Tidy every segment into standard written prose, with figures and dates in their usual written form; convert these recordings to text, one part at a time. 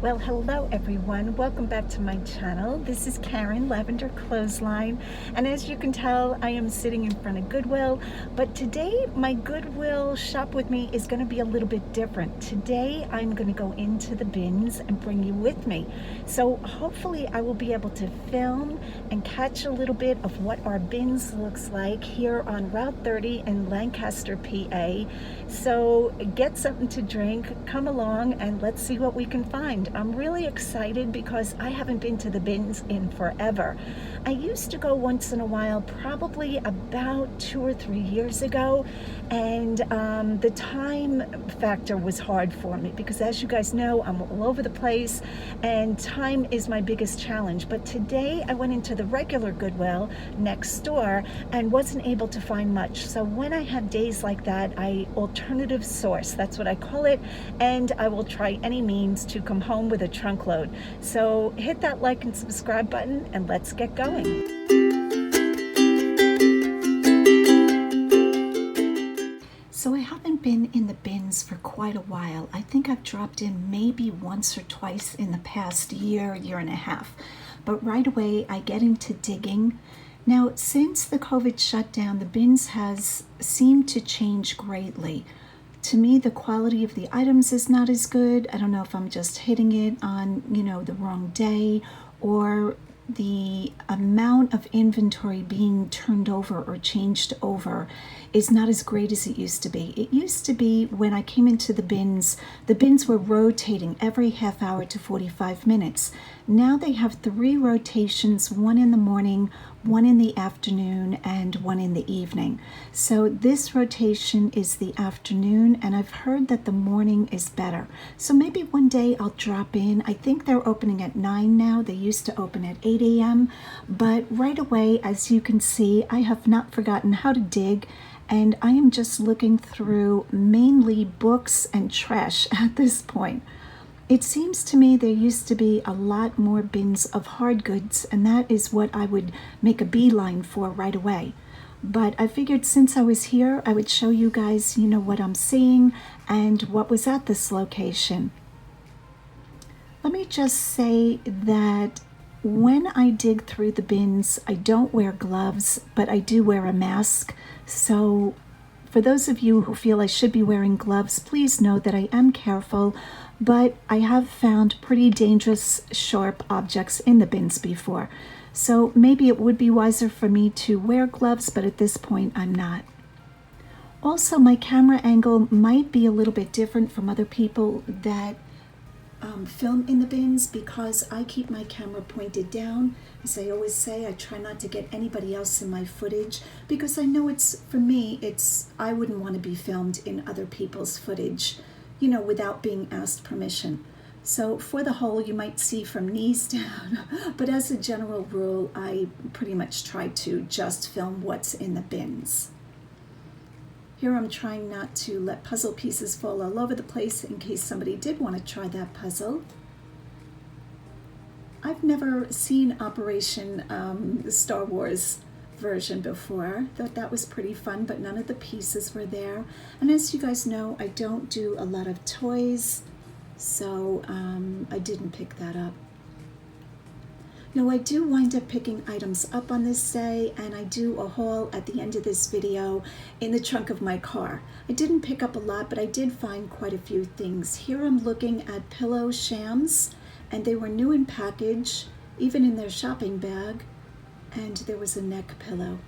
Well, hello everyone. Welcome back to my channel. This is Karen, Lavender Clothesline, and as you can tell, I am sitting in front of GoodWill, but today my GoodWill shop with me is going to be a little bit different. Today I'm going to go into the bins and bring you with me. So hopefully I will be able to film and catch a little bit of what our bins looks like here on Route 30 in Lancaster, PA. So get something to drink, come along, and let's see what we can find. I'm really excited because I haven't been to the bins in forever. I used to go once in a while, probably about 2 or 3 years ago, and the time factor was hard for me because, as you guys know, I'm all over the place and time is my biggest challenge. But today I went into the regular GoodWill next door and wasn't able to find much. So when I have days like that, I alternative source, that's what I call it, and I will try any means to come home with a trunk load. So hit that like and subscribe button and let's get going. So I haven't been in the bins for quite a while. I think I've dropped in maybe once or twice in the past year and a half. But right away I get into digging. Now, since the COVID shutdown, the bins has seemed to change greatly. To me, the quality of the items is not as good. I don't know if I'm just hitting it on, the wrong day, or the amount of inventory being turned over or changed over is not as great as it used to be. It used to be when I came into the bins were rotating every half hour to 45 minutes. Now they have 3 rotations, one in the morning, one in the afternoon, and one in the evening. So this rotation is the afternoon, and I've heard that the morning is better. So maybe one day I'll drop in. I think they're opening at 9 now. They used to open at 8 a.m. But right away, as you can see, I have not forgotten how to dig, and I am just looking through mainly books and trash at this point. It seems to me there used to be a lot more bins of hard goods, and that is what I would make a beeline for right away. But I figured since I was here, I would show you guys, what I'm seeing and what was at this location. Let me just say that when I dig through the bins, I don't wear gloves, but I do wear a mask. So for those of you who feel I should be wearing gloves, please know that I am careful, but I have found pretty dangerous, sharp objects in the bins before. So maybe it would be wiser for me to wear gloves, but at this point I'm not. Also, my camera angle might be a little bit different from other people that film in the bins because I keep my camera pointed down. As I always say, I try not to get anybody else in my footage because I know I wouldn't want to be filmed in other people's footage, without being asked permission. So for the whole, you might see from knees down, but as a general rule, I pretty much try to just film what's in the bins. Here I'm trying not to let puzzle pieces fall all over the place in case somebody did want to try that puzzle. I've never seen Operation Star Wars version before. Thought that was pretty fun, but none of the pieces were there. And as you guys know, I don't do a lot of toys, so I didn't pick that up. Now, I do wind up picking items up on this day, and I do a haul at the end of this video in the trunk of my car. I didn't pick up a lot, but I did find quite a few things. Here I'm looking at pillow shams, and they were new in package, even in their shopping bag, and there was a neck pillow.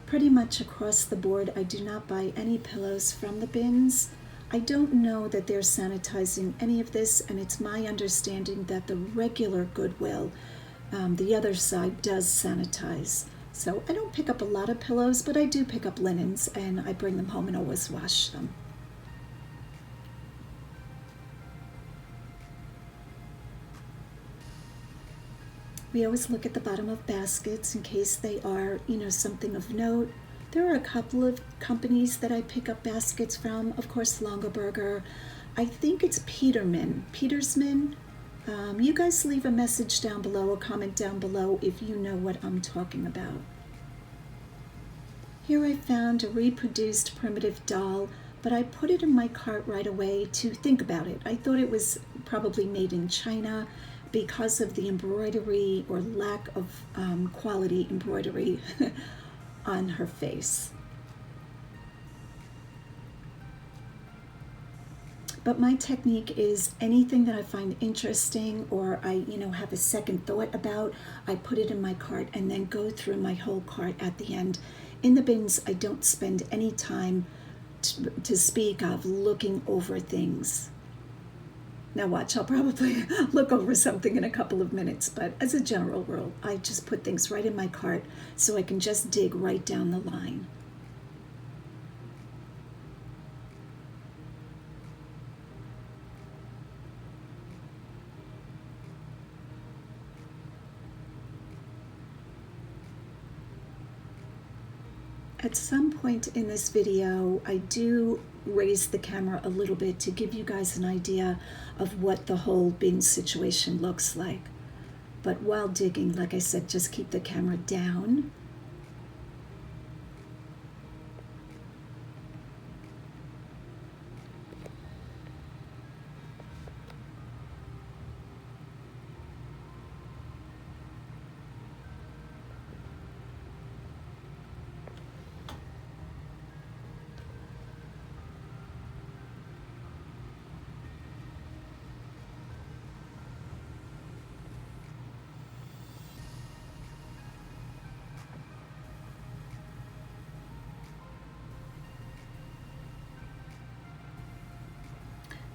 Pretty much across the board, I do not buy any pillows from the bins. I don't know that they're sanitizing any of this, and it's my understanding that the regular GoodWill, the other side, does sanitize. So I don't pick up a lot of pillows, but I do pick up linens, and I bring them home and always wash them. We always look at the bottom of baskets in case they are, something of note. There are a couple of companies that I pick up baskets from. Of course, Longaberger. I think it's Petersman. You guys leave a message down below, a comment down below if you know what I'm talking about. Here I found a reproduced primitive doll, but I put it in my cart right away to think about it. I thought it was probably made in China because of the embroidery or lack of quality embroidery on her face. But my technique is anything that I find interesting or I, have a second thought about, I put it in my cart and then go through my whole cart at the end. In the bins, I don't spend any time to speak of looking over things. Now watch, I'll probably look over something in a couple of minutes, but as a general rule, I just put things right in my cart so I can just dig right down the line. At some point in this video, I do raise the camera a little bit to give you guys an idea of what the whole bin situation looks like. But while digging, like I said, just keep the camera down.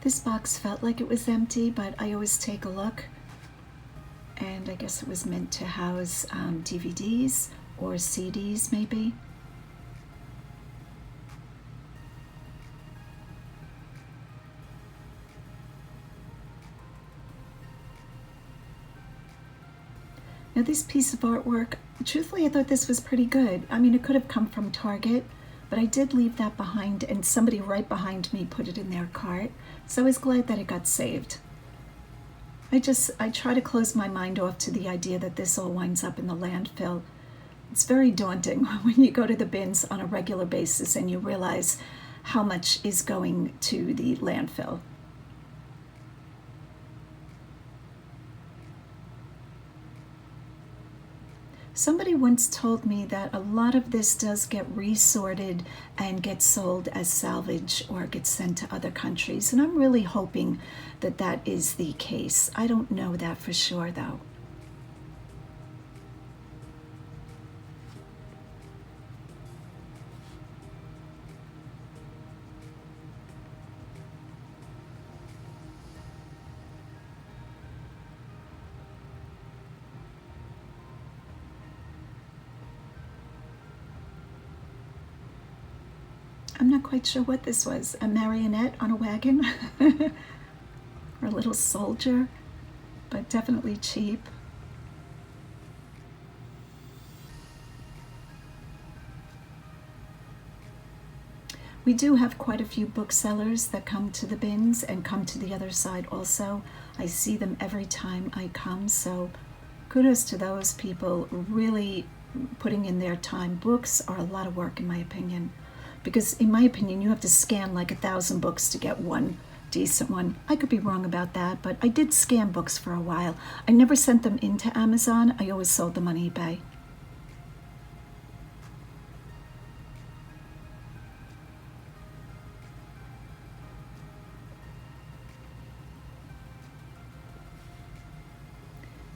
This box felt like it was empty, but I always take a look. And I guess it was meant to house DVDs or CDs maybe. Now this piece of artwork, truthfully I thought this was pretty good. I mean, it could have come from Target, but I did leave that behind and somebody right behind me put it in their cart. So I was glad that it got saved. I try to close my mind off to the idea that this all winds up in the landfill. It's very daunting when you go to the bins on a regular basis and you realize how much is going to the landfill. Somebody once told me that a lot of this does get resorted and gets sold as salvage or gets sent to other countries, and I'm really hoping that that is the case. I don't know that for sure, though. I'm not quite sure what this was. A marionette on a wagon? Or a little soldier? But definitely cheap. We do have quite a few booksellers that come to the bins and come to the other side also. I see them every time I come, so kudos to those people really putting in their time. Books are a lot of work in my opinion. Because in my opinion, you have to scan like 1,000 books to get one decent one. I could be wrong about that, but I did scan books for a while. I never sent them into Amazon. I always sold them on eBay.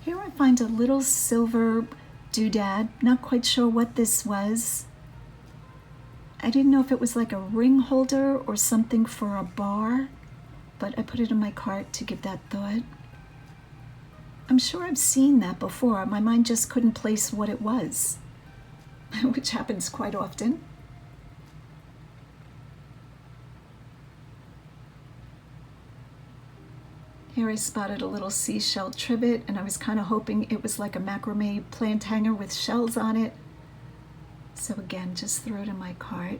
Here I find a little silver doodad. Not quite sure what this was. I didn't know if it was like a ring holder or something for a bar, but I put it in my cart to give that thought. I'm sure I've seen that before. My mind just couldn't place what it was, which happens quite often. Here I spotted a little Seashell Trivet, and I was kind of hoping it was like a macrame plant hanger with shells on it. So again, just throw it in my cart.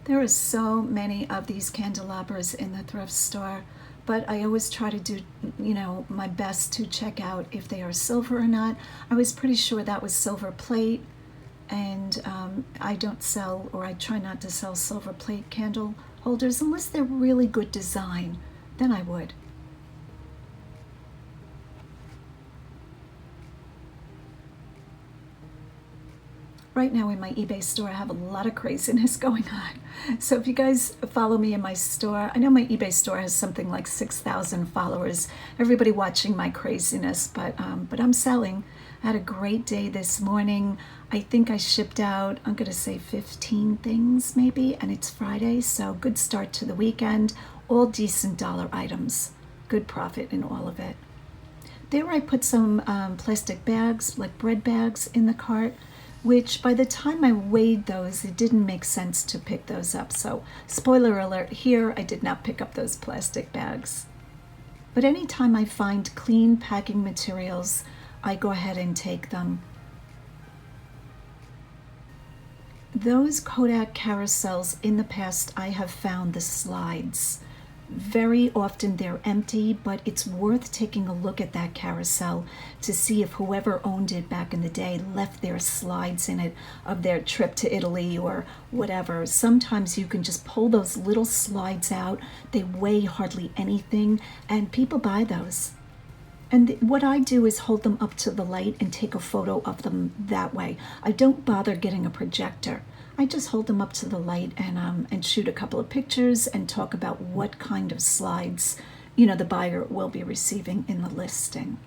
There are so many of these candelabras in the thrift store, but I always try to do, my best to check out if they are silver or not. I was pretty sure that was silver plate, And I don't sell, or I try not to sell silver plate candle holders unless they're really good design. Then I would. Right now in my eBay store, I have a lot of craziness going on. So if you guys follow me in my store, I know my eBay store has something like 6,000 followers. Everybody watching my craziness, but I'm selling. I had a great day this morning. I think I shipped out, I'm gonna say 15 things maybe, and it's Friday, so good start to the weekend. All decent dollar items. Good profit in all of it. There I put some plastic bags, like bread bags, in the cart, which by the time I weighed those, it didn't make sense to pick those up. So spoiler alert here, I did not pick up those plastic bags. But anytime I find clean packing materials, I go ahead and take them. Those Kodak Carousels, in the past, I have found the slides. Very often they're empty, but it's worth taking a look at that carousel to see if whoever owned it back in the day left their slides in it of their trip to Italy or whatever. Sometimes you can just pull those little slides out. They weigh hardly anything, and people buy those. And what I do is hold them up to the light and take a photo of them that way. I don't bother getting a projector. I just hold them up to the light and shoot a couple of pictures and talk about what kind of slides, the buyer will be receiving in the listing.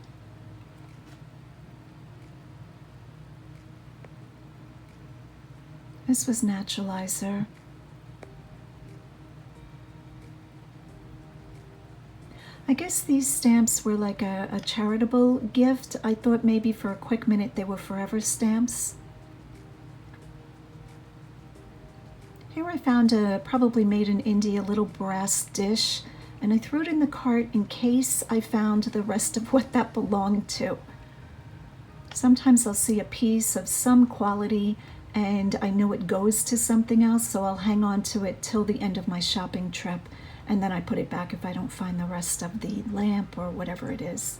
This was Naturalizer. I guess these stamps were like a charitable gift. I thought maybe for a quick minute they were forever stamps. Here I found a probably made in India little brass dish, and I threw it in the cart in case I found the rest of what that belonged to. Sometimes I'll see a piece of some quality and I know it goes to something else, so I'll hang on to it till the end of my shopping trip, and then I put it back if I don't find the rest of the lamp or whatever it is.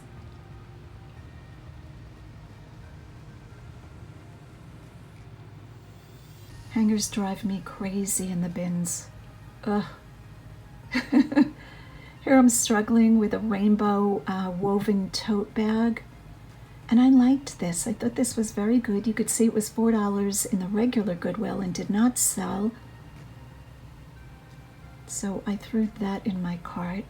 Hangers drive me crazy in the bins. Ugh. Here I'm struggling with a rainbow woven tote bag. And I liked this. I thought this was very good. You could see it was $4 in the regular GoodWill and did not sell. So I threw that in my cart.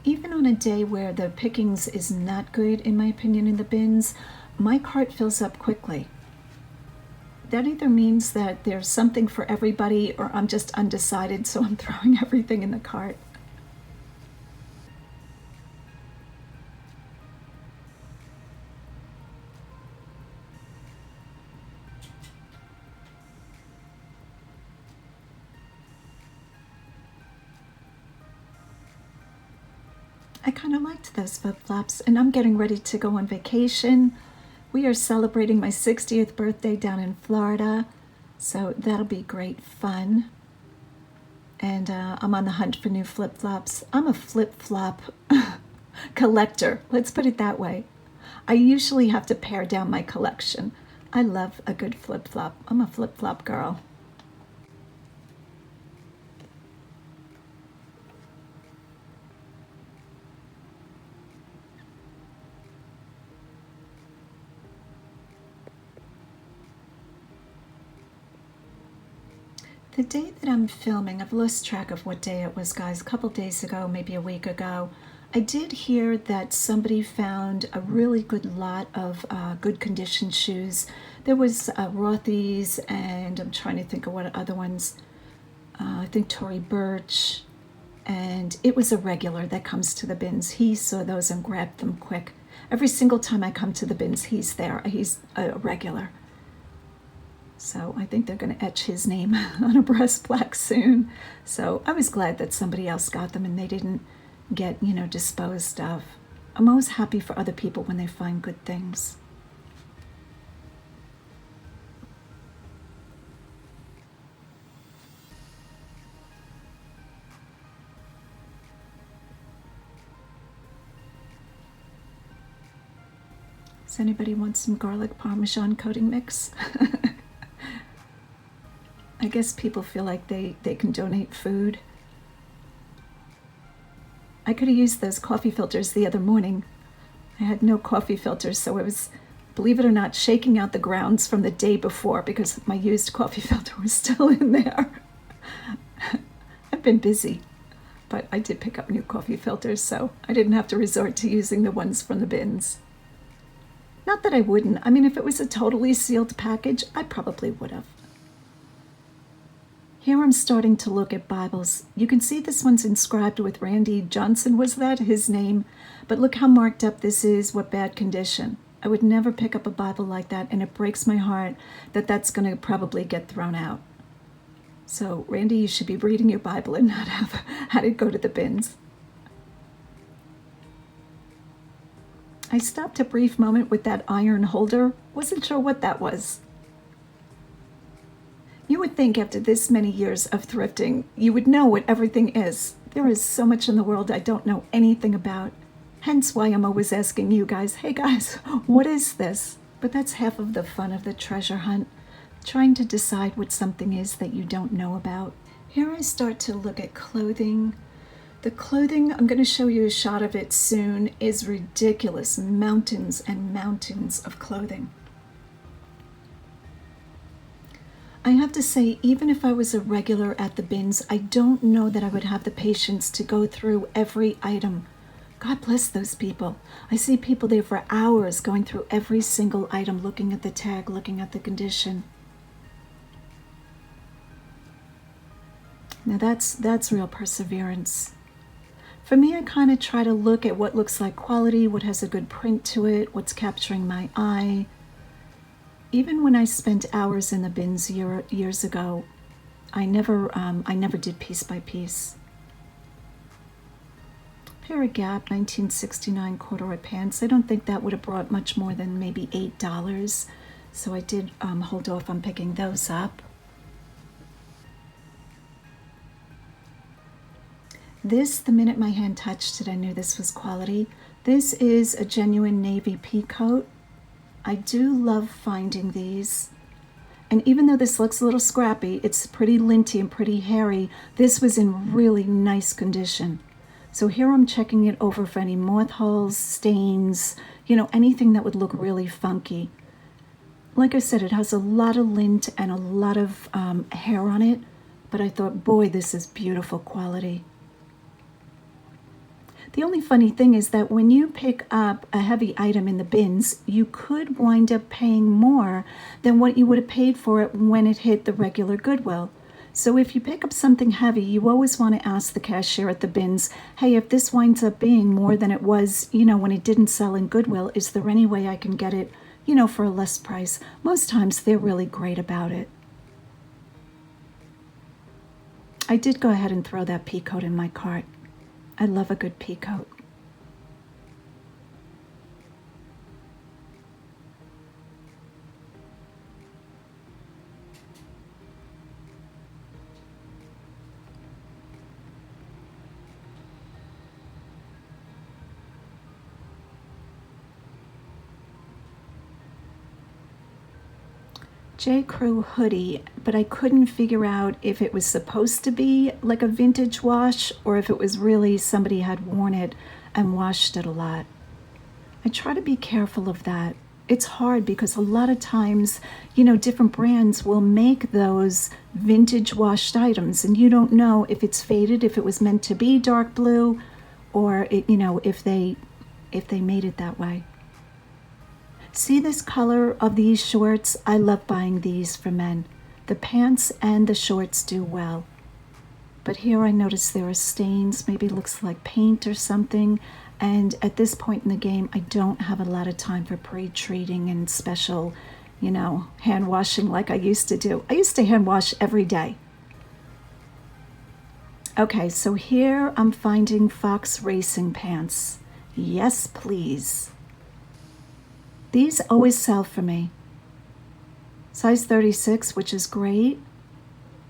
Even on a day where the pickings is not good, in my opinion, in the bins, my cart fills up quickly. That either means that there's something for everybody or I'm just undecided, so I'm throwing everything in the cart. I kind of liked those flip-flops, and I'm getting ready to go on vacation. We are celebrating my 60th birthday down in Florida, so that'll be great fun. And I'm on the hunt for new flip-flops. I'm a flip-flop collector, let's put it that way. I usually have to pare down my collection. I love a good flip-flop. I'm a flip-flop girl. The day that I'm filming, I've lost track of what day it was, guys. A couple days ago, maybe a week ago, I did hear that somebody found a really good lot of good condition shoes. There was Rothy's, and I'm trying to think of what other ones. I think Tory Burch, and it was a regular that comes to the bins. He saw those and grabbed them quick. Every single time I come to the bins, he's there. He's a regular. So I think they're going to etch his name on a breast plaque soon. So I was glad that somebody else got them and they didn't get, disposed of. I'm always happy for other people when they find good things. Does anybody want some garlic parmesan coating mix? I guess people feel like they can donate food. I could have used those coffee filters the other morning. I had no coffee filters, so I was, believe it or not, shaking out the grounds from the day before because my used coffee filter was still in there. I've been busy, but I did pick up new coffee filters, so I didn't have to resort to using the ones from the bins. Not that I wouldn't. I mean, if it was a totally sealed package, I probably would have. Here I'm starting to look at Bibles. You can see this one's inscribed with Randy Johnson, was that his name? But look how marked up this is, what bad condition. I would never pick up a Bible like that, and it breaks my heart that that's going to probably get thrown out. So, Randy, you should be reading your Bible and not have had it go to the bins. I stopped a brief moment with that iron holder. Wasn't sure what that was. You would think after this many years of thrifting, you would know what everything is. There is so much in the world I don't know anything about. Hence why I'm always asking you guys, hey guys, what is this? But that's half of the fun of the treasure hunt, trying to decide what something is that you don't know about. Here I start to look at clothing. The clothing, I'm going to show you a shot of it soon, is ridiculous. Mountains and mountains of clothing. I have to say, even if I was a regular at the bins, I don't know that I would have the patience to go through every item. God bless those people. I see people there for hours going through every single item, looking at the tag, looking at the condition. Now that's real perseverance. For me, I kind of try to look at what looks like quality, what has a good print to it, what's capturing my eye. Even when I spent hours in the bins years ago, I never did piece by piece. Pair of Gap 1969 corduroy pants. I don't think that would have brought much more than maybe $8, so I did hold off on picking those up. This, the minute my hand touched it, I knew this was quality. This is a genuine navy pea coat. I do love finding these. And even though this looks a little scrappy, it's pretty linty and pretty hairy, this was in really nice condition. So here I'm checking it over for any moth holes, stains, anything that would look really funky. Like I said, it has a lot of lint and a lot of hair on it, but I thought, boy, this is beautiful quality. The only funny thing is that when you pick up a heavy item in the bins, you could wind up paying more than what you would have paid for it when it hit the regular Goodwill. So if you pick up something heavy, you always want to ask the cashier at the bins, hey, if this winds up being more than it was, when it didn't sell in Goodwill, is there any way I can get it, for a less price? Most times they're really great about it. I did go ahead and throw that pea coat in my cart. I love a good pea coat. J. Crew hoodie, but I couldn't figure out if it was supposed to be like a vintage wash or if it was really somebody had worn it and washed it a lot. I try to be careful of that. It's hard because a lot of times, different brands will make those vintage washed items and you don't know if it's faded, if it was meant to be dark blue, or if they made it that way. See this color of these shorts? I love buying these for men. The pants and the shorts do well. But here I notice there are stains, maybe looks like paint or something. And at this point in the game, I don't have a lot of time for pre-treating and special, hand washing like I used to do. I used to hand wash every day. Okay, so here I'm finding Fox racing pants. Yes, please. These always sell for me. Size 36, which is great.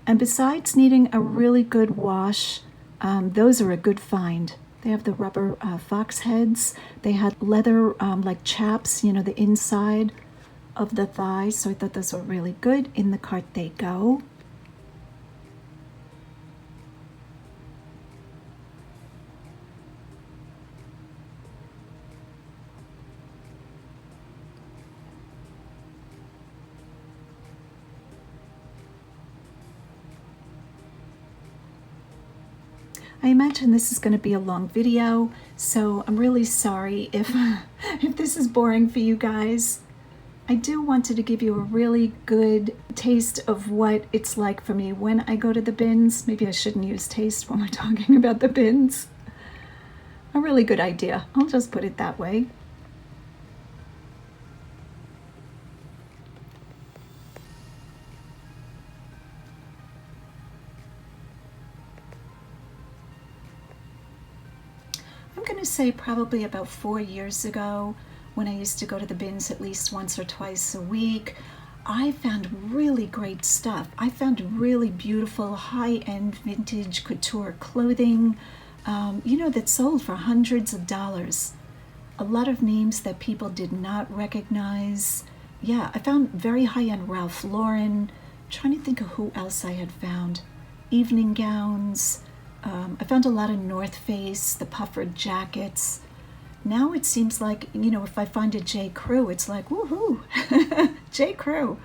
And besides needing a really good wash, those are a good find. They have the rubber fox heads. They had leather like chaps, you know, the inside of the thigh. So I thought those were really good. In the cart they go. I imagine this is going to be a long video, so I'm really sorry if if this is boring for you guys. I do wanted to give you a really good taste of what it's like for me when I go to the bins. Maybe I shouldn't use taste when we're talking about the bins. A really good idea. I'll just put it that way. I'm going to say probably about 4 years ago, when I used to go to the bins at least once or twice a week, I found really great stuff. I found really beautiful high-end vintage couture clothing, you know, that sold for hundreds of dollars. A lot of names that people did not recognize. Yeah, I found very high-end Ralph Lauren. I'm trying to think of who else I had found. Evening gowns. I found a lot of North Face, the puffered jackets. Now it seems like, you know, if I find a J. Crew, it's like, woohoo, J. Crew.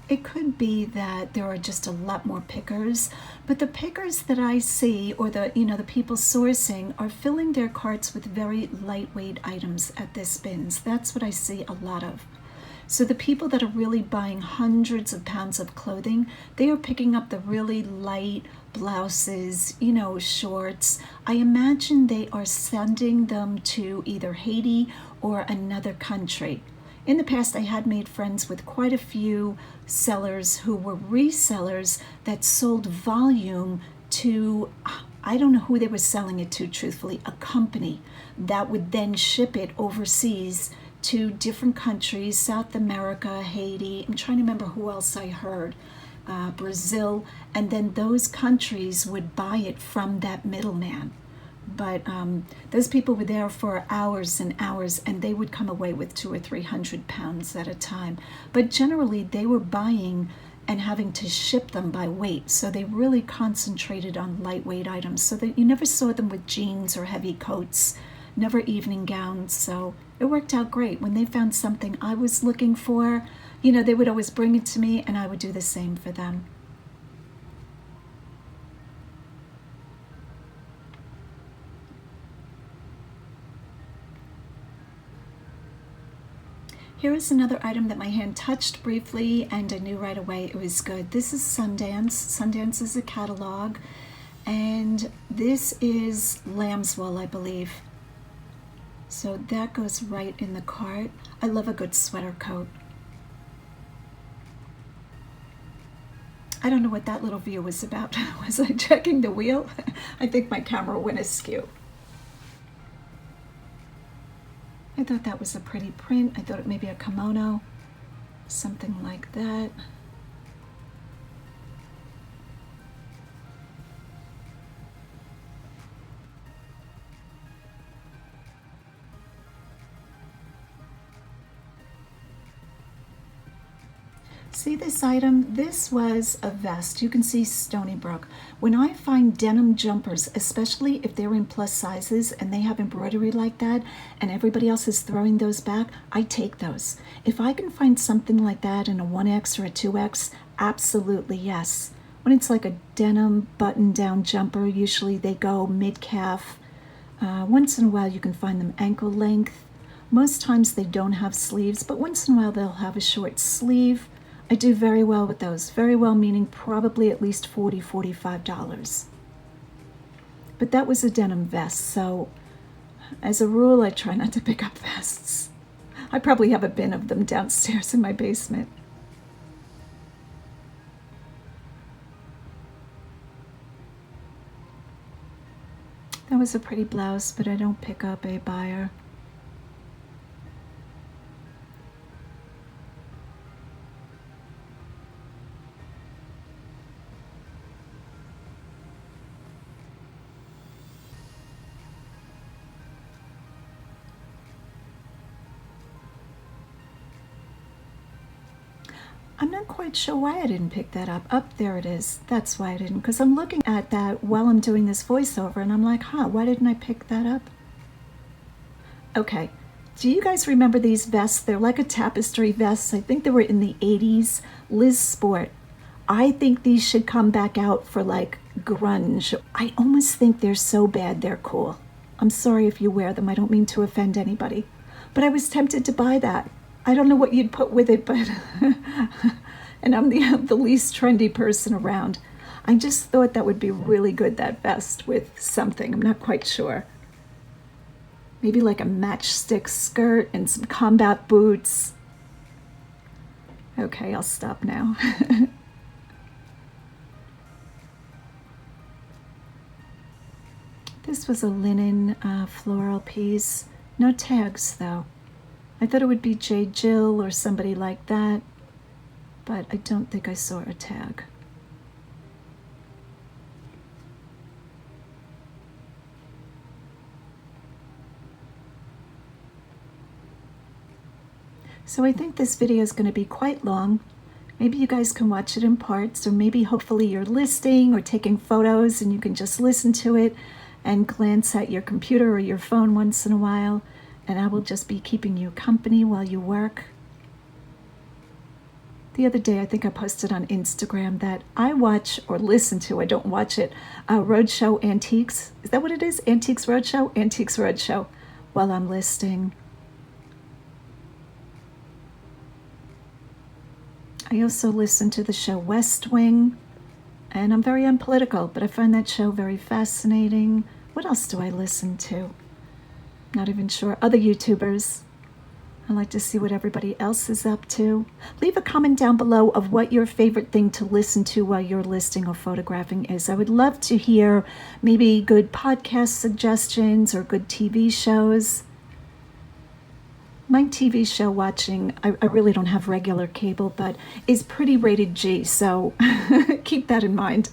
It could be that there are just a lot more pickers, but the pickers that I see, or the, you know, the people sourcing, are filling their carts with very lightweight items at this bins. That's what I see a lot of. So the people that are really buying hundreds of pounds of clothing, they are picking up the really light blouses, you know, shorts. I imagine they are sending them to either Haiti or another country. In the past, I had made friends with quite a few sellers who were resellers that sold volume to, I don't know who they were selling it to, truthfully, a company that would then ship it overseas to different countries, South America, Haiti. I'm trying to remember who else I heard, Brazil, and then those countries would buy it from that middleman. But those people were there for hours and hours, and they would come away with 200 or 300 pounds at a time. But generally, they were buying and having to ship them by weight, so they really concentrated on lightweight items, so that you never saw them with jeans or heavy coats, never evening gowns. So it worked out great. When they found something I was looking for, you know, they would always bring it to me, and I would do the same for them. Here is another item that my hand touched briefly, and I knew right away it was good. This is Sundance. Sundance is a catalog, and this is lamb's wool, I believe. So that goes right in the cart. I love a good sweater coat. I don't know what that little view was about. Was I checking the wheel? I think my camera went askew. I thought that was a pretty print. I thought it may be a kimono, something like that. See this item? This was a vest. You can see Stony Brook. When I find denim jumpers, especially if they're in plus sizes and they have embroidery like that and everybody else is throwing those back, I take those. If I can find something like that in a 1X or a 2X, absolutely yes. When it's like a denim button-down jumper, usually they go mid-calf. Once in a while you can find them ankle length. Most times they don't have sleeves, but once in a while they'll have a short sleeve. I do very well with those. Very well meaning probably at least $40, $45. But that was a denim vest, so as a rule I try not to pick up vests. I probably have a bin of them downstairs in my basement. That was a pretty blouse, but I don't pick up a buyer. I'm not quite sure why I didn't pick that up. Up there it is. That's why I didn't, because I'm looking at that while I'm doing this voiceover and I'm like, why didn't I pick that up? Okay. Do you guys remember these vests? They're like a tapestry vest. I think they were in the 80s. Liz Sport. I think these should come back out for like grunge. I almost think they're so bad they're cool. I'm sorry if you wear them. I don't mean to offend anybody. But I was tempted to buy that. I don't know what you'd put with it, but and I'm the least trendy person around. I just thought that would be really good, that vest with something. I'm not quite sure. Maybe like a matchstick skirt and some combat boots. Okay, I'll stop now. This was a linen floral piece. No tags though. I thought it would be J. Jill or somebody like that, but I don't think I saw a tag. So I think this video is going to be quite long. Maybe you guys can watch it in parts, or maybe hopefully you're listing or taking photos and you can just listen to it and glance at your computer or your phone once in a while, and I will just be keeping you company while you work. The other day I think I posted on Instagram that I watch or listen to, I don't watch it, Roadshow Antiques. Is that what it is? Antiques Roadshow? Antiques Roadshow while I'm listing. I also listen to the show West Wing, and I'm very unpolitical, but I find that show very fascinating. What else do I listen to? Not even sure. Other YouTubers. I like to see what everybody else is up to. Leave a comment down below of what your favorite thing to listen to while you're listing or photographing is. I would love to hear maybe good podcast suggestions or good TV shows. My TV show watching, I really don't have regular cable, but is pretty rated G, so keep that in mind.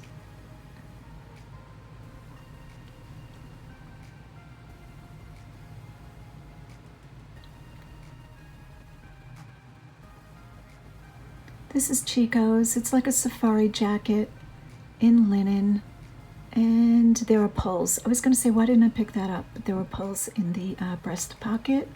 This is Chico's. It's like a safari jacket in linen, and there are pulls. I was going to say, why didn't I pick that up? But there were pulls in the breast pocket.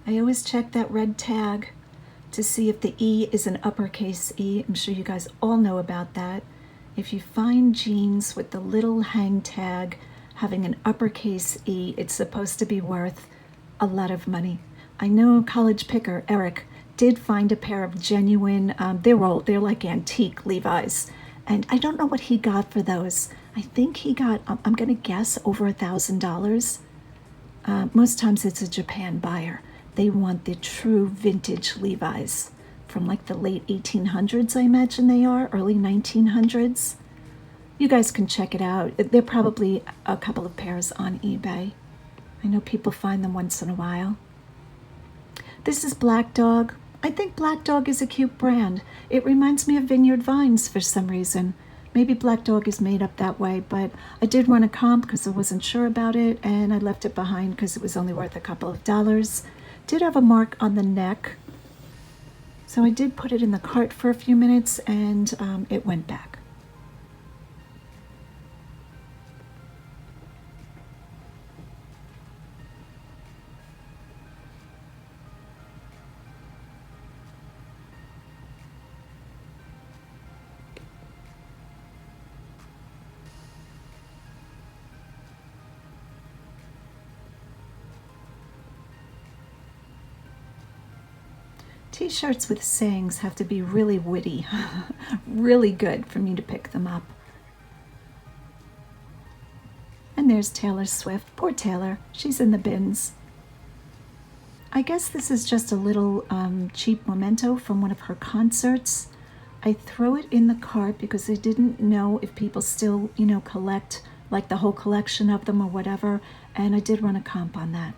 I always check that red tag to see if the E is an uppercase E. I'm sure you guys all know about that. If you find jeans with the little hang tag having an uppercase E, it's supposed to be worth a lot of money. I know college picker Eric did find a pair of genuine, they're old, they're like antique Levi's, and I don't know what he got for those. I think he got, I'm gonna guess, over $1,000. Most times it's a Japan buyer. They want the true vintage Levi's from like the late 1800s, I imagine they are, early 1900s. You guys can check it out. They're probably a couple of pairs on eBay. I know people find them once in a while. This is Black Dog. I think Black Dog is a cute brand. It reminds me of Vineyard Vines for some reason. Maybe Black Dog is made up that way, but I did run a comp because I wasn't sure about it, and I left it behind because it was only worth a couple of dollars. Did have a mark on the neck, so I did put it in the cart for a few minutes, and it went back. T-shirts with sayings have to be really witty, really good for me to pick them up. And there's Taylor Swift. Poor Taylor, she's in the bins. I guess this is just a little cheap memento from one of her concerts. I throw it in the cart because I didn't know if people still, collect like the whole collection of them or whatever, and I did run a comp on that.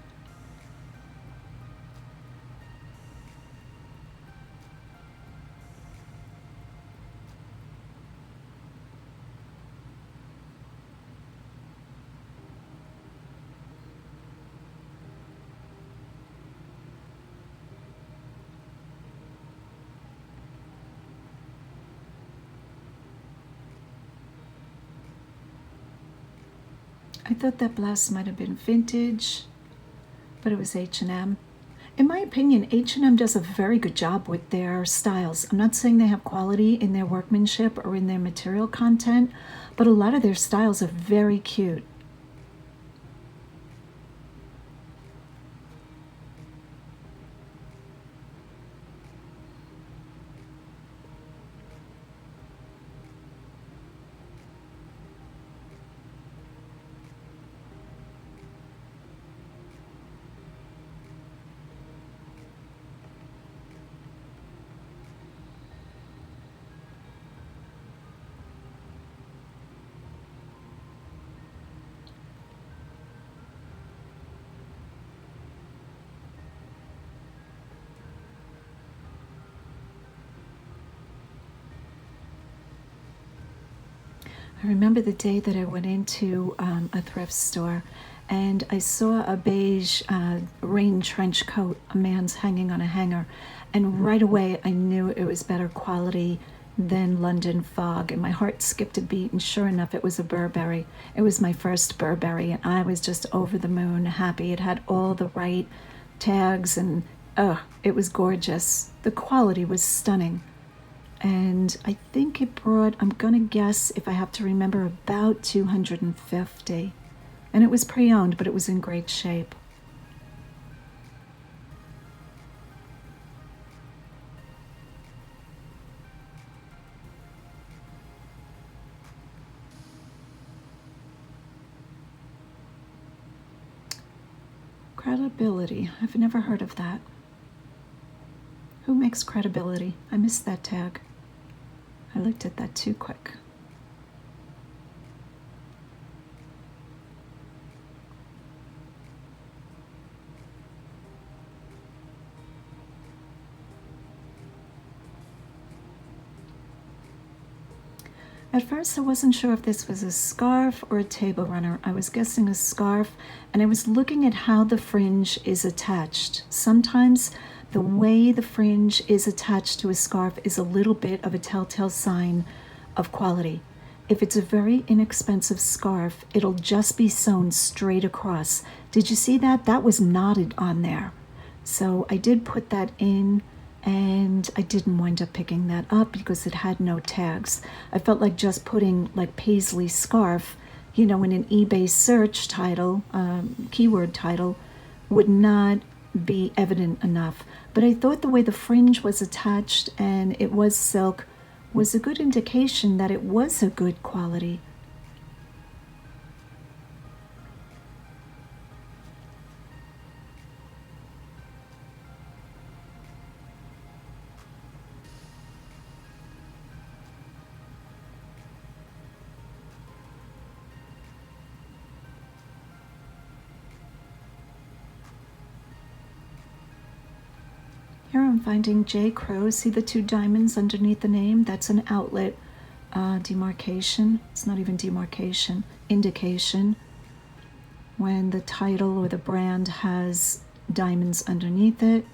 I thought that blouse might have been vintage, but it was H&M. In my opinion, H&M does a very good job with their styles. I'm not saying they have quality in their workmanship or in their material content, but a lot of their styles are very cute. I remember the day that I went into a thrift store and I saw a beige rain trench coat a man's hanging on a hanger, and right away I knew it was better quality than London Fog, and my heart skipped a beat, and sure enough it was a Burberry. It was my first Burberry and I was just over the moon happy. It had all the right tags and it was gorgeous. The quality was stunning. And I think it brought, I'm gonna guess, if I have to remember, about 250. And it was pre-owned, but it was in great shape. Credibility. I've never heard of that. Who makes Credibility? I missed that tag. I looked at that too quick. At first I wasn't sure if this was a scarf or a table runner. I was guessing a scarf, and I was looking at how the fringe is attached. Sometimes the way the fringe is attached to a scarf is a little bit of a telltale sign of quality. If it's a very inexpensive scarf, it'll just be sewn straight across. Did you see that? That was knotted on there. So I did put that in, and I didn't wind up picking that up because it had no tags. I felt like just putting like paisley scarf, you know, in an eBay search title, keyword title, would not be evident enough. But I thought the way the fringe was attached and it was silk was a good indication that it was a good quality. Here I'm finding J. Crow. See the two diamonds underneath the name? That's an outlet demarcation. It's not even demarcation, indication. When the title or the brand has diamonds underneath it.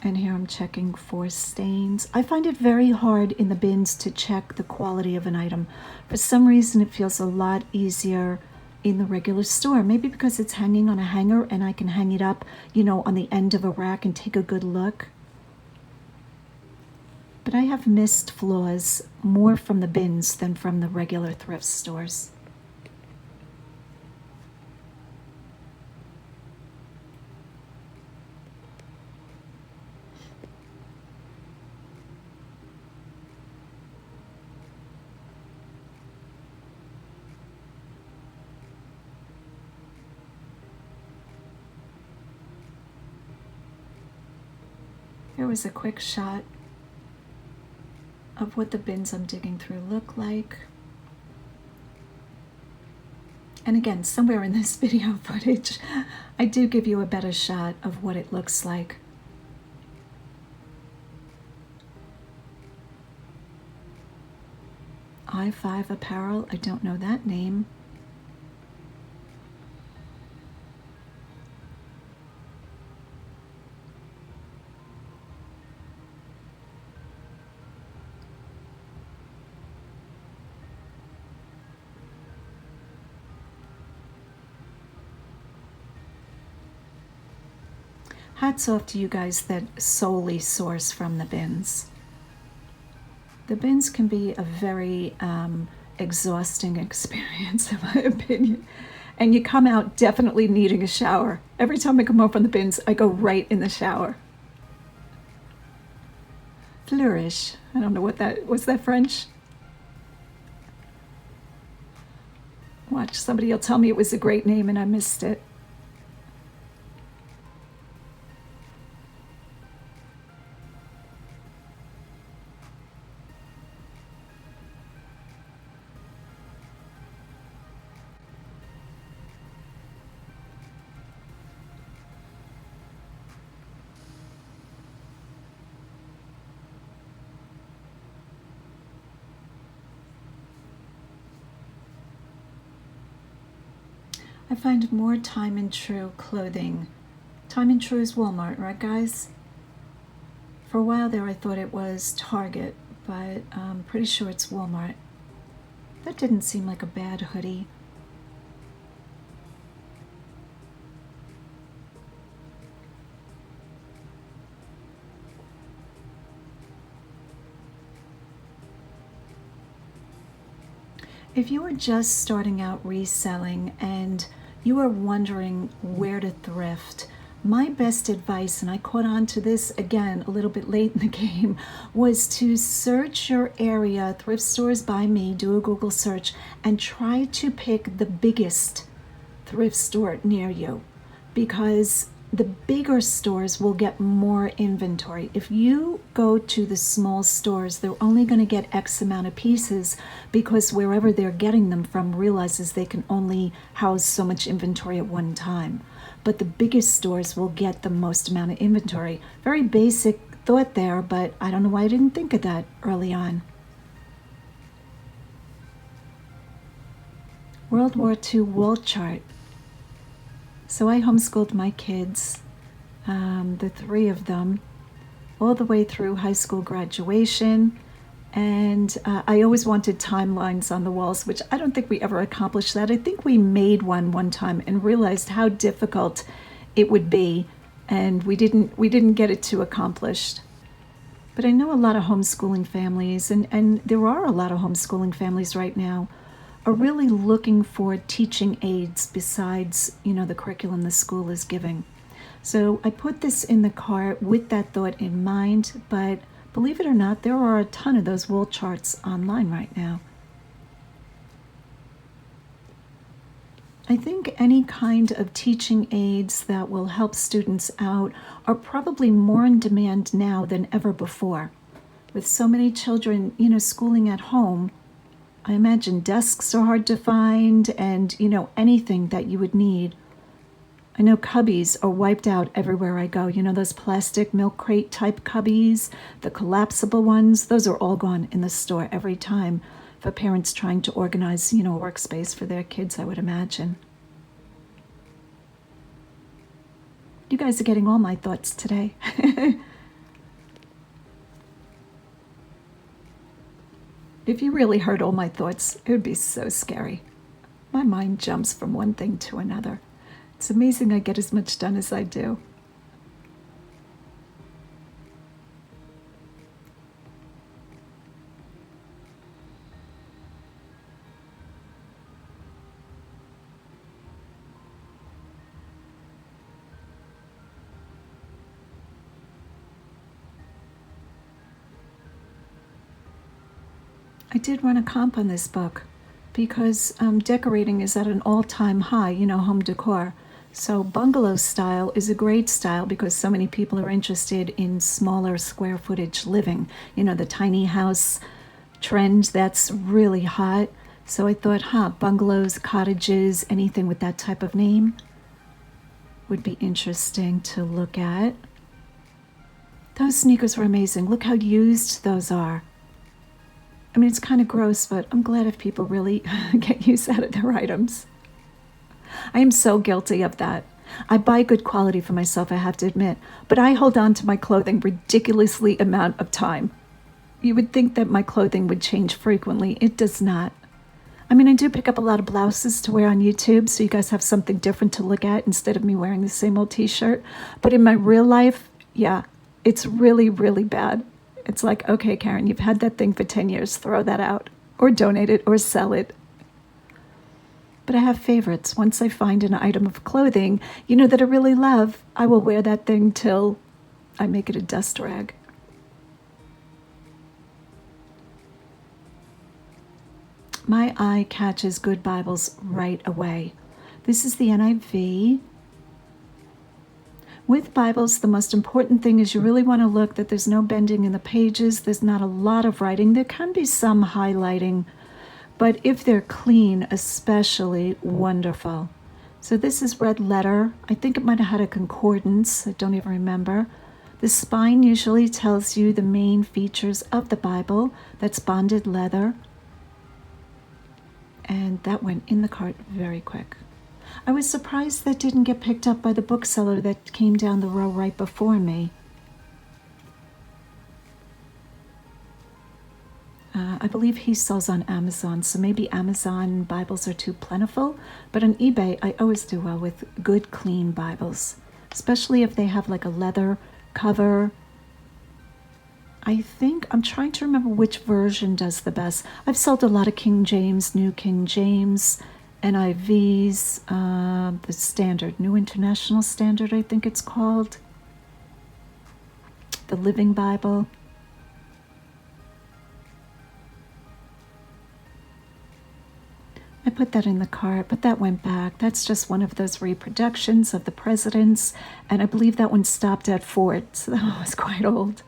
And here I'm checking for stains. I find it very hard in the bins to check the quality of an item. For some reason, it feels a lot easier in the regular store. Maybe because it's hanging on a hanger and I can hang it up, you know, on the end of a rack and take a good look. But I have missed flaws more from the bins than from the regular thrift stores. Here was a quick shot of what the bins I'm digging through look like. And again, somewhere in this video footage, I do give you a better shot of what it looks like. I5 Apparel, I don't know that name. Hats off to you guys that solely source from the bins. The bins can be a very exhausting experience, in my opinion. And you come out definitely needing a shower. Every time I come home from the bins, I go right in the shower. Flourish. I don't know what that was. That French? Watch, somebody will tell me it was a great name and I missed it. I find more time and true clothing. Time and true is Walmart, right guys? For a while there I thought it was Target, but I'm pretty sure it's Walmart. That didn't seem like a bad hoodie. If you are just starting out reselling and you are wondering where to thrift, my best advice, and I caught on to this again a little bit late in the game, was to search your area, thrift stores by me, do a Google search, and try to pick the biggest thrift store near you, because the bigger stores will get more inventory. If you go to the small stores, they're only going to get X amount of pieces because wherever they're getting them from realizes they can only house so much inventory at one time. But the biggest stores will get the most amount of inventory. Very basic thought there, but I don't know why I didn't think of that early on. World War II wall chart. So I homeschooled my kids, the three of them, all the way through high school graduation. And I always wanted timelines on the walls, which I don't think we ever accomplished that. I think we made one time and realized how difficult it would be, and we didn't get it too accomplished. But I know a lot of homeschooling families, and there are a lot of homeschooling families right now, are really looking for teaching aids besides, the curriculum the school is giving. So I put this in the cart with that thought in mind, but believe it or not, there are a ton of those wall charts online right now. I think any kind of teaching aids that will help students out are probably more in demand now than ever before. With so many children, schooling at home, I imagine desks are hard to find and, anything that you would need. I know cubbies are wiped out everywhere I go. Those plastic milk crate type cubbies, the collapsible ones, those are all gone in the store every time for parents trying to organize, a workspace for their kids, I would imagine. You guys are getting all my thoughts today. If you really heard all my thoughts, it would be so scary. My mind jumps from one thing to another. It's amazing I get as much done as I do. I did run a comp on this book because decorating is at an all-time high, home decor. So bungalow style is a great style because so many people are interested in smaller square footage living. The tiny house trend, that's really hot. So I thought, bungalows, cottages, anything with that type of name would be interesting to look at. Those sneakers were amazing. Look how used those are. I mean, it's kind of gross, but I'm glad if people really get use out of their items. I am so guilty of that. I buy good quality for myself, I have to admit, but I hold on to my clothing ridiculously amount of time. You would think that my clothing would change frequently. It does not. I mean, I do pick up a lot of blouses to wear on YouTube, so you guys have something different to look at instead of me wearing the same old t-shirt. But in my real life, yeah, it's really, really bad. It's like, okay, Karen, you've had that thing for 10 years. Throw that out or donate it or sell it. But I have favorites. Once I find an item of clothing, that I really love, I will wear that thing till I make it a dust rag. My eye catches good Bibles right away. This is the NIV. With Bibles, the most important thing is you really want to look that there's no bending in the pages. There's not a lot of writing. There can be some highlighting, but if they're clean, especially, wonderful. So this is red letter. I think it might have had a concordance. I don't even remember. The spine usually tells you the main features of the Bible. That's bonded leather. And that went in the cart very quick. I was surprised that didn't get picked up by the bookseller that came down the row right before me. I believe he sells on Amazon, so maybe Amazon Bibles are too plentiful, but on eBay I always do well with good, clean Bibles, especially if they have like a leather cover. I'm trying to remember which version does the best. I've sold a lot of King James, New King James, NIVs, the Standard, New International Standard, I think it's called, the Living Bible. I put that in the cart, but that went back. That's just one of those reproductions of the presidents, and I believe that one stopped at Ford, so that one was quite old.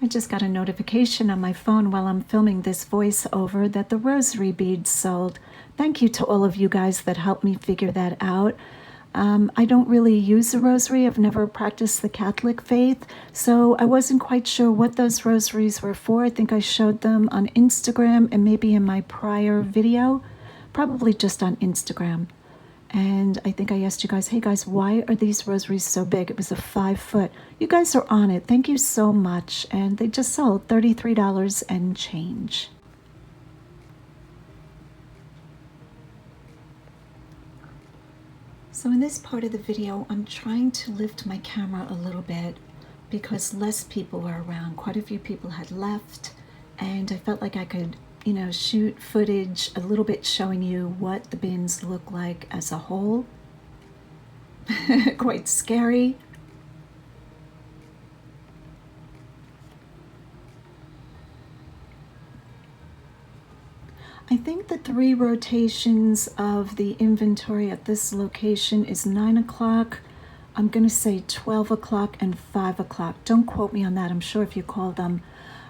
I just got a notification on my phone while I'm filming this voiceover that the rosary beads sold. Thank you to all of you guys that helped me figure that out. I don't really use a rosary. I've never practiced the Catholic faith, so I wasn't quite sure what those rosaries were for. I think I showed them on Instagram and maybe in my prior video, probably just on Instagram. And I think I asked you guys, hey guys, why are these rosaries so big? It was a 5-foot. You guys are on it. Thank you so much. And they just sold $33 and change. So in this part of the video, I'm trying to lift my camera a little bit because less people were around. Quite a few people had left, and I felt like I could shoot footage a little bit showing you what the bins look like as a whole. Quite scary. I think the 3 rotations of the inventory at this location is 9 o'clock. I'm going to say 12 o'clock and 5 o'clock. Don't quote me on that. I'm sure if you call them.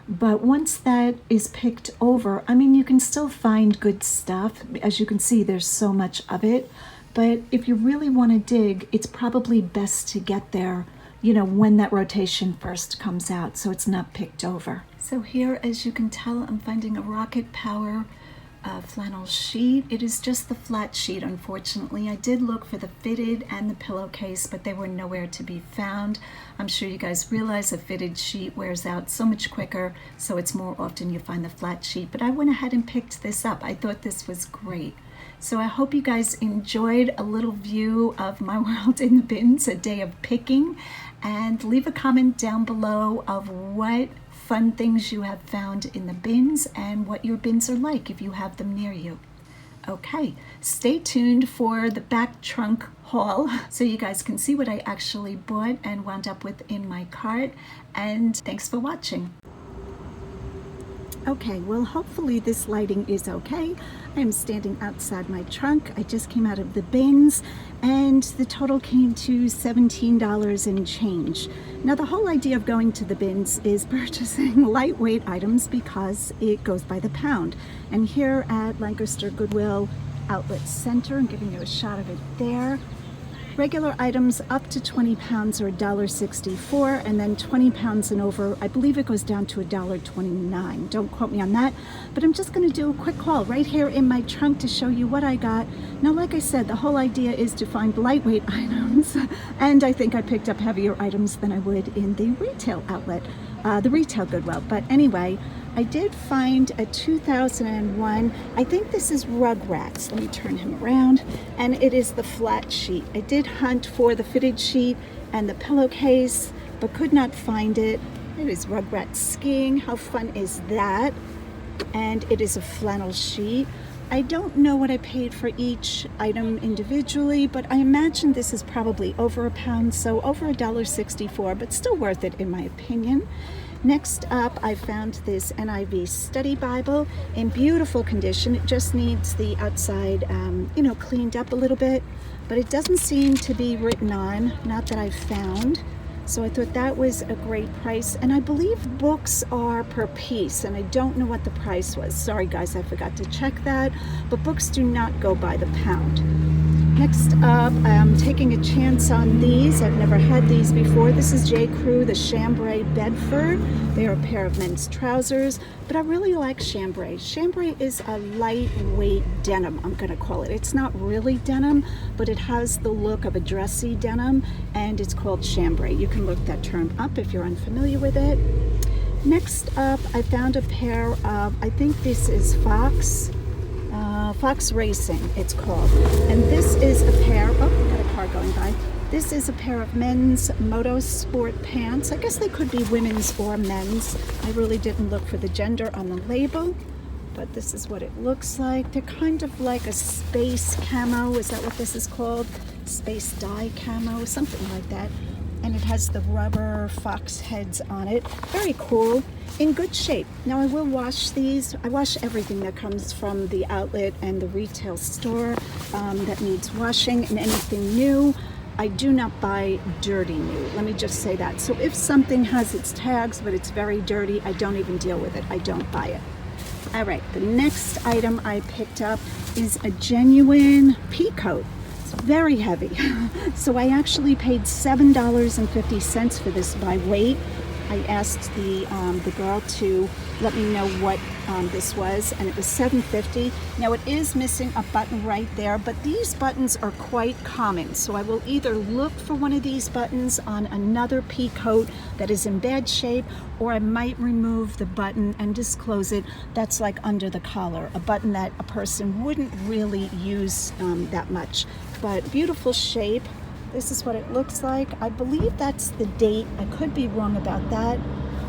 But once that is picked over, I mean, you can still find good stuff. As you can see, there's so much of it. But if you really want to dig, it's probably best to get there, when that rotation first comes out, so it's not picked over. So here, as you can tell, I'm finding a Rocket Power flannel sheet. It is just the flat sheet, unfortunately. I did look for the fitted and the pillowcase, but they were nowhere to be found. I'm sure you guys realize a fitted sheet wears out so much quicker, so it's more often you find the flat sheet. But I went ahead and picked this up. I thought this was great. So I hope you guys enjoyed a little view of my world in the bins, a day of picking, and leave a comment down below of what fun things you have found in the bins and what your bins are like if you have them near you. Okay, stay tuned for the back trunk haul so you guys can see what I actually bought and wound up with in my cart, and thanks for watching. Okay, well, hopefully this lighting is okay. I am standing outside my trunk. I just came out of the bins, and the total came to $17 and change. Now, the whole idea of going to the bins is purchasing lightweight items because it goes by the pound. And here at Lancaster Goodwill Outlet Center, I'm giving you a shot of it there. Regular items up to 20 pounds are $1.64, and then 20 pounds and over, I believe it goes down to $1.29. Don't quote me on that, but I'm just going to do a quick haul right here in my trunk to show you what I got. Now, like I said, the whole idea is to find lightweight items, and I think I picked up heavier items than I would in the retail outlet, the retail Goodwill. But anyway, I did find a 2001, I think this is Rugrats. Let me turn him around. And it is the flat sheet. I did hunt for the fitted sheet and the pillowcase, but could not find it. It is Rugrats skiing. How fun is that? And it is a flannel sheet. I don't know what I paid for each item individually, but I imagine this is probably over £1, so over $1.64, but still worth it in my opinion. Next up, I found this Niv Study Bible in beautiful condition. It just needs the outside, cleaned up a little bit, but it doesn't seem to be written on, not that I've found. So I thought that was a great price. And I believe books are per piece, and I don't know what the price was. Sorry guys, I forgot to check that, but books do not go by the pound. Next up, I'm taking a chance on these. I've never had these before. This is J. Crew, the Chambray Bedford. They are a pair of men's trousers, but I really like chambray. Chambray is a lightweight denim, I'm gonna call it. It's not really denim, but it has the look of a dressy denim, and it's called chambray. You can look that term up if you're unfamiliar with it. Next up, I found a pair of, I think this is Fox Racing, it's called. And this is a pair, oh, got a car going by. This is a pair of men's Moto sport pants. I guess they could be women's or men's. I really didn't look for the gender on the label, but this is what it looks like. They're kind of like a space camo. Is that what this is called? Space dye camo, something like that. And it has the rubber fox heads on it. Very cool. In good shape. Now I will wash these. I wash everything that comes from the outlet and the retail store that needs washing, and anything new I do not buy dirty new. Let me just say that. So if something has its tags but it's very dirty, I don't even deal with it. I don't buy it. All right, the next item I picked up is a genuine pea coat. It's very heavy. So I actually paid $7.50 for this by weight. I asked the girl to let me know what this was, and it was $7.50. Now it is missing a button right there, but these buttons are quite common. So I will either look for one of these buttons on another pea coat that is in bad shape, or I might remove the button and disclose it. That's like under the collar, a button that a person wouldn't really use that much. But beautiful shape. This is what it looks like. I believe that's the date. I could be wrong about that.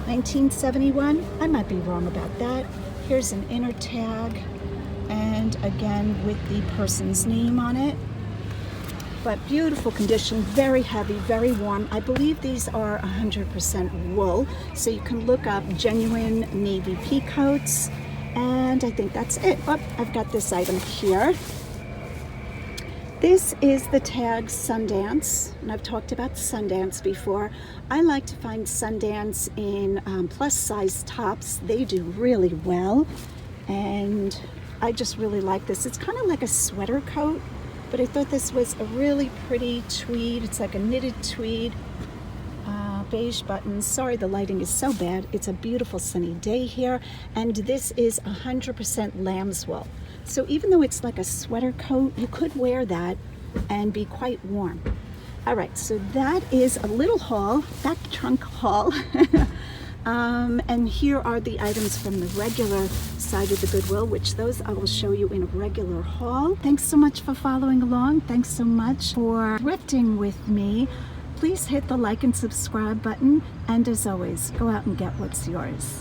1971. I might be wrong about that. Here's an inner tag, and again with the person's name on it. But beautiful condition, very heavy, very warm. I believe these are 100% wool, so you can look up genuine navy pea coats, and I think that's it. Oh, I've got this item here. This is the tag Sundance, and I've talked about Sundance before. I like to find Sundance in plus size tops. They do really well, and I just really like this. It's kind of like a sweater coat, but I thought this was a really pretty tweed. It's like a knitted tweed, beige buttons. Sorry, the lighting is so bad. It's a beautiful sunny day here, and this is 100% lamb's wool. So even though it's like a sweater coat, you could wear that and be quite warm. All right, so that is a little haul, back trunk haul. And here are the items from the regular side of the Goodwill, which those I will show you in a regular haul. Thanks so much for following along. Thanks so much for thrifting with me. Please hit the like and subscribe button. And as always, go out and get what's yours.